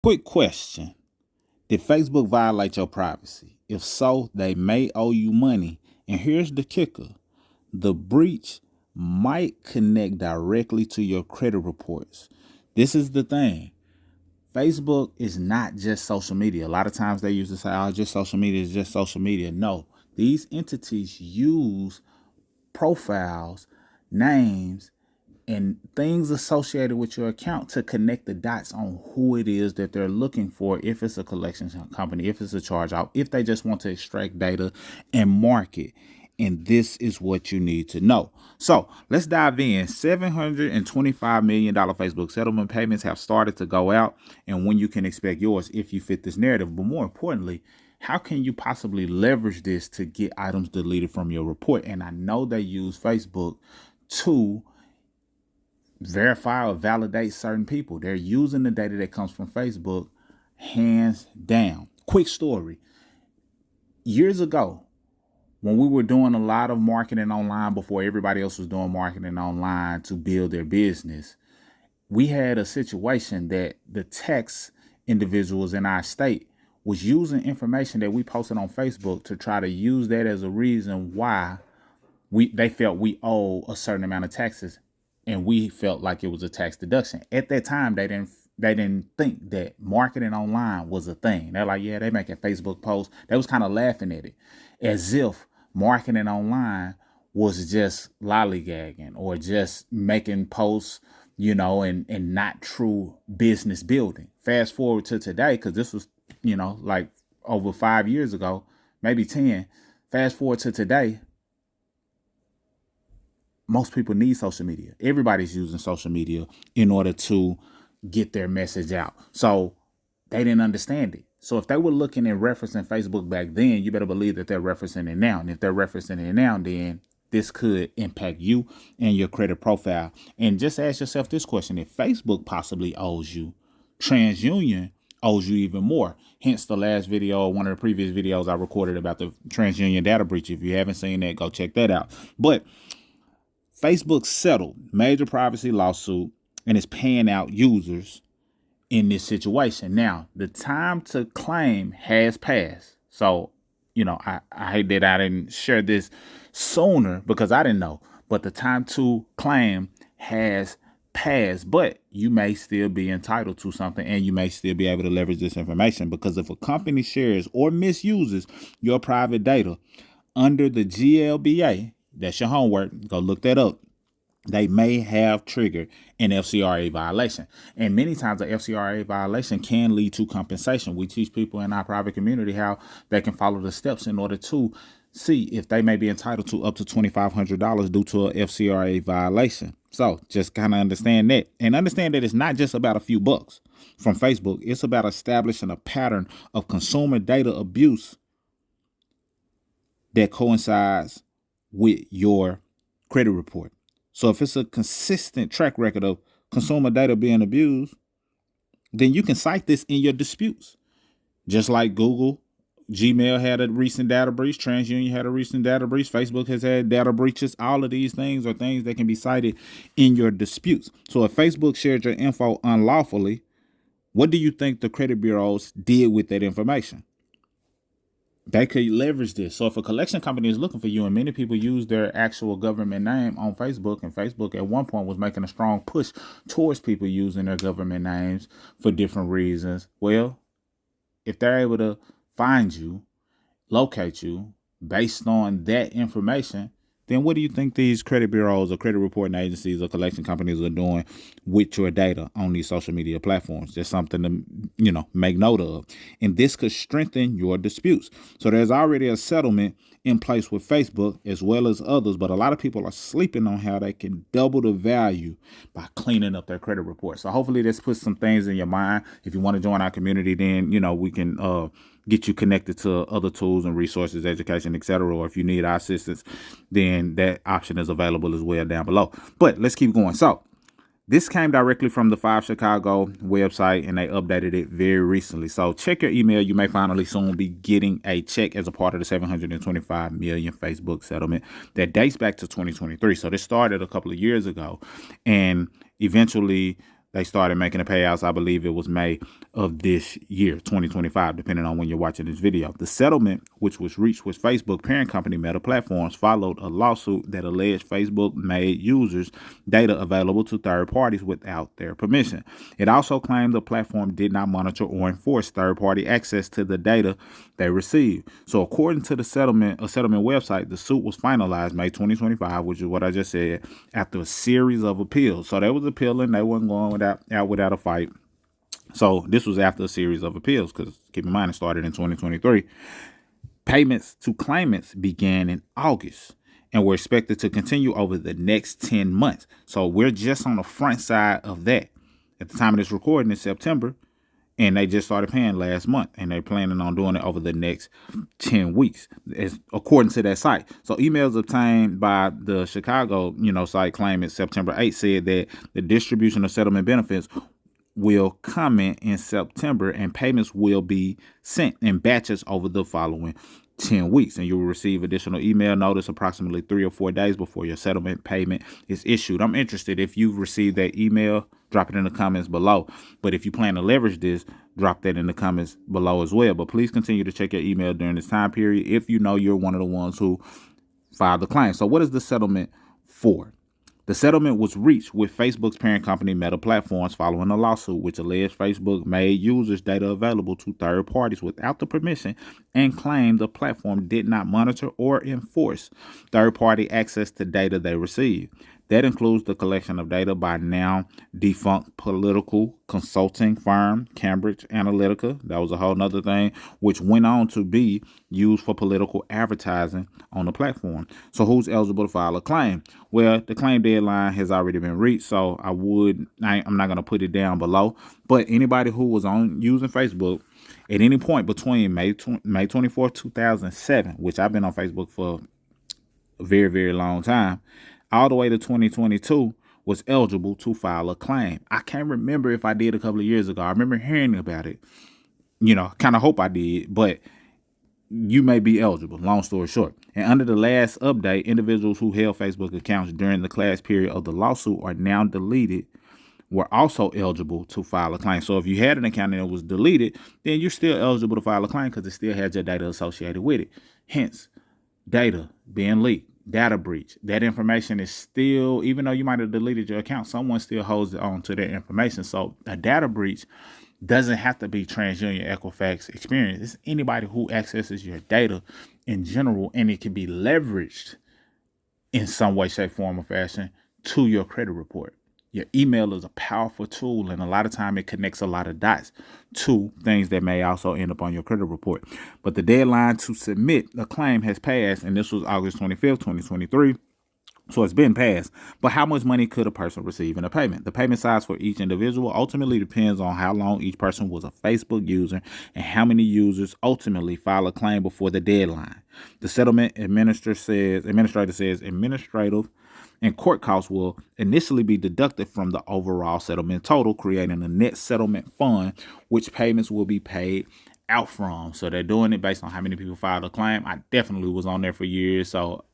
Quick question. Did Facebook violate your privacy? If so, they may owe you money. And here's the kicker. The breach might connect directly to your credit reports. This is the thing. Facebook is not just social media. A lot of times they use to say, oh, just social media is just social media. No, these entities use profiles, names, and things associated with your account to connect the dots on who it is that they're looking for, if it's a collection company, if it's a charge out, if they just want to extract data and market. And this is what you need to know. So let's dive in. $725 million Facebook settlement payments have started to go out, and when you can expect yours if you fit this narrative. But more importantly, how can you possibly leverage this to get items deleted from your report? And I know they use Facebook to verify or validate certain people. They're using the data that comes from Facebook, hands down. Quick story. Years ago, when we were doing a lot of marketing online before everybody else was doing marketing online to build their business, we had a situation that the tax individuals in our state was using information that we posted on Facebook to try to use that as a reason why they felt we owe a certain amount of taxes, and we felt like it was a tax deduction. At that time, they didn't think that marketing online was a thing. They're like, yeah, they making Facebook posts. They was kind of laughing at it as if marketing online was just lollygagging or just making posts, and not true business building. Fast forward to today, because this was, like over 5 years ago, maybe 10. Fast forward to today, most people need social media. Everybody's using social media in order to get their message out. So they didn't understand it. So if they were looking and referencing Facebook back then, you better believe that they're referencing it now. And if they're referencing it now, then this could impact you and your credit profile. And just ask yourself this question. If Facebook possibly owes you, TransUnion owes you even more. Hence the last video, one of the previous videos I recorded about the TransUnion data breach. If you haven't seen that, go check that out. But Facebook settled major privacy lawsuit and is paying out users in this situation. Now, the time to claim has passed. So, I hate that I didn't share this sooner because I didn't know. But the time to claim has passed, but you may still be entitled to something, and you may still be able to leverage this information, because if a company shares or misuses your private data under the GLBA, that's your homework, go look that up, they may have triggered an FCRA violation. And many times an FCRA violation can lead to compensation. We teach people in our private community how they can follow the steps in order to see if they may be entitled to up to $2,500 due to a FCRA violation. So just kind of understand that, and understand that it's not just about a few bucks from Facebook. It's about establishing a pattern of consumer data abuse that coincides with your credit report. So if it's a consistent track record of consumer data being abused, then you can cite this in your disputes. Just like Google, Gmail had a recent data breach, TransUnion had a recent data breach, Facebook has had data breaches. All of these things are things that can be cited in your disputes. So if Facebook shared your info unlawfully, what do you think the credit bureaus did with that information? They could leverage this. So if a collection company is looking for you, and many people use their actual government name on Facebook, and Facebook at one point was making a strong push towards people using their government names for different reasons. Well, if they're able to find you, locate you based on that information, then what do you think these credit bureaus or credit reporting agencies or collection companies are doing with your data on these social media platforms? Just something to, make note of. And this could strengthen your disputes. So there's already a settlement in place with Facebook as well as others, but a lot of people are sleeping on how they can double the value by cleaning up their credit report. So hopefully this puts some things in your mind. If you want to join our community, then, we can get you connected to other tools and resources, education, etc. Or if you need our assistance, then that option is available as well down below. But let's keep going. So this came directly from the 5 Chicago website, and they updated it very recently. So check your email. You may finally soon be getting a check as a part of the $725 million Facebook settlement that dates back to 2023. So this started a couple of years ago, and eventually they started making the payouts. I believe it was May of this year, 2025, depending on when you're watching this video. The settlement, which was reached with Facebook parent company Meta Platforms, followed a lawsuit that alleged Facebook made users' data available to third parties without their permission. It also claimed the platform did not monitor or enforce third-party access to the data they received. So according to the settlement website, the suit was finalized May 2025, which is what I just said, after a series of appeals. So they was appealing. They wasn't going without a fight. So this was after a series of appeals, because keep in mind it started in 2023. Payments to claimants began in August and were expected to continue over the next 10 months. So we're just on the front side of that. At the time of this recording, in September, and they just started paying last month, and they're planning on doing it over the next 10 weeks, according to that site. So emails obtained by the Chicago, site claiming September 8th said that the distribution of settlement benefits will comment in September, and payments will be sent in batches over the following 10 weeks, and you will receive additional email notice approximately 3 or 4 days before your settlement payment is issued. I'm interested if you've received that email. Drop it in the comments below. But if you plan to leverage this, drop that in the comments below as well. But please continue to check your email during this time period if you know you're one of the ones who filed the claim. So what is the settlement for? The settlement was reached with Facebook's parent company Meta Platforms following a lawsuit which alleged Facebook made users' data available to third parties without the permission and claimed the platform did not monitor or enforce third-party access to data they received. That includes the collection of data by now defunct political consulting firm Cambridge Analytica. That was a whole nother thing, which went on to be used for political advertising on the platform. So who's eligible to file a claim? Well, the claim deadline has already been reached, so I'm not going to put it down below. But anybody who was using Facebook at any point between May 24, 2007, which I've been on Facebook for a very, very long time, all the way to 2022, was eligible to file a claim. I can't remember if I did a couple of years ago. I remember hearing about it. Kind of hope I did, but you may be eligible, long story short. And under the last update, individuals who held Facebook accounts during the class period of the lawsuit are now deleted were also eligible to file a claim. So if you had an account and it was deleted, then you're still eligible to file a claim because it still has your data associated with it. Hence, data being leaked. Data breach. That information is still, even though you might have deleted your account, someone still holds on to that information. So a data breach doesn't have to be TransUnion, Equifax, Experience. It's anybody who accesses your data in general, and it can be leveraged in some way, shape, form, or fashion to your credit report. Your email is a powerful tool, and a lot of time it connects a lot of dots to things that may also end up on your credit report. But the deadline to submit a claim has passed, and this was August 25th, 2023. So it's been passed. But how much money could a person receive in a payment? The payment size for each individual ultimately depends on how long each person was a Facebook user and how many users ultimately file a claim before the deadline. The settlement administrator says administrative and court costs will initially be deducted from the overall settlement total, creating a net settlement fund, which payments will be paid out from. So they're doing it based on how many people filed a claim. I definitely was on there for years, so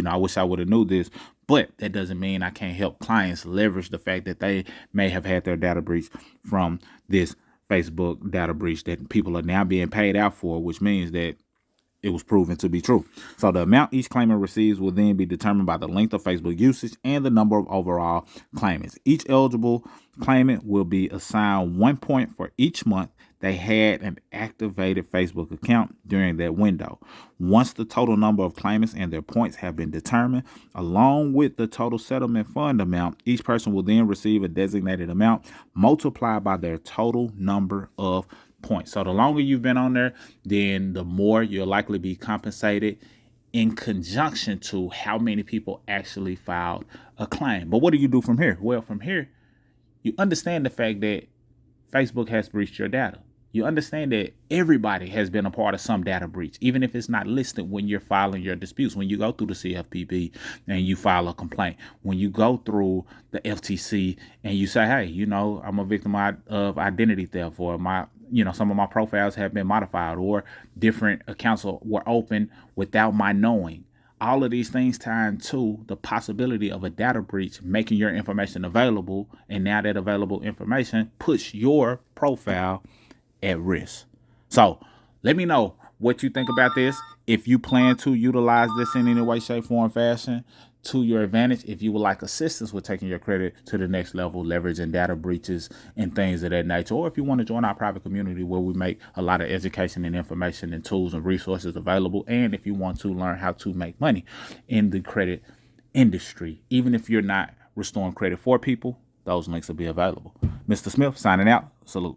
I wish I would have knew this, but that doesn't mean I can't help clients leverage the fact that they may have had their data breach from this Facebook data breach that people are now being paid out for, which means that it was proven to be true. So the amount each claimant receives will then be determined by the length of Facebook usage and the number of overall claimants. Each eligible claimant will be assigned 1 point for each month they had an activated Facebook account during that window. Once the total number of claimants and their points have been determined, along with the total settlement fund amount, each person will then receive a designated amount multiplied by their total number of points. So the longer you've been on there, then the more you'll likely be compensated in conjunction to how many people actually filed a claim. But what do you do from here? Well, from here, you understand the fact that Facebook has breached your data. You understand that everybody has been a part of some data breach, even if it's not listed when you're filing your disputes. When you go through the CFPB and you file a complaint, when you go through the FTC and you say, hey, I'm a victim of identity theft, or some of my profiles have been modified, or different accounts were open without my knowing. all of these things tie into the possibility of a data breach making your information available. And now that available information puts your profile at risk. So let me know what you think about this. If you plan to utilize this in any way, shape, form, fashion to your advantage, if you would like assistance with taking your credit to the next level, leveraging data breaches and things of that nature, or if you want to join our private community where we make a lot of education and information and tools and resources available, and if you want to learn how to make money in the credit industry, even if you're not restoring credit for people, those links will be available. Mr. Smith signing out. Salute.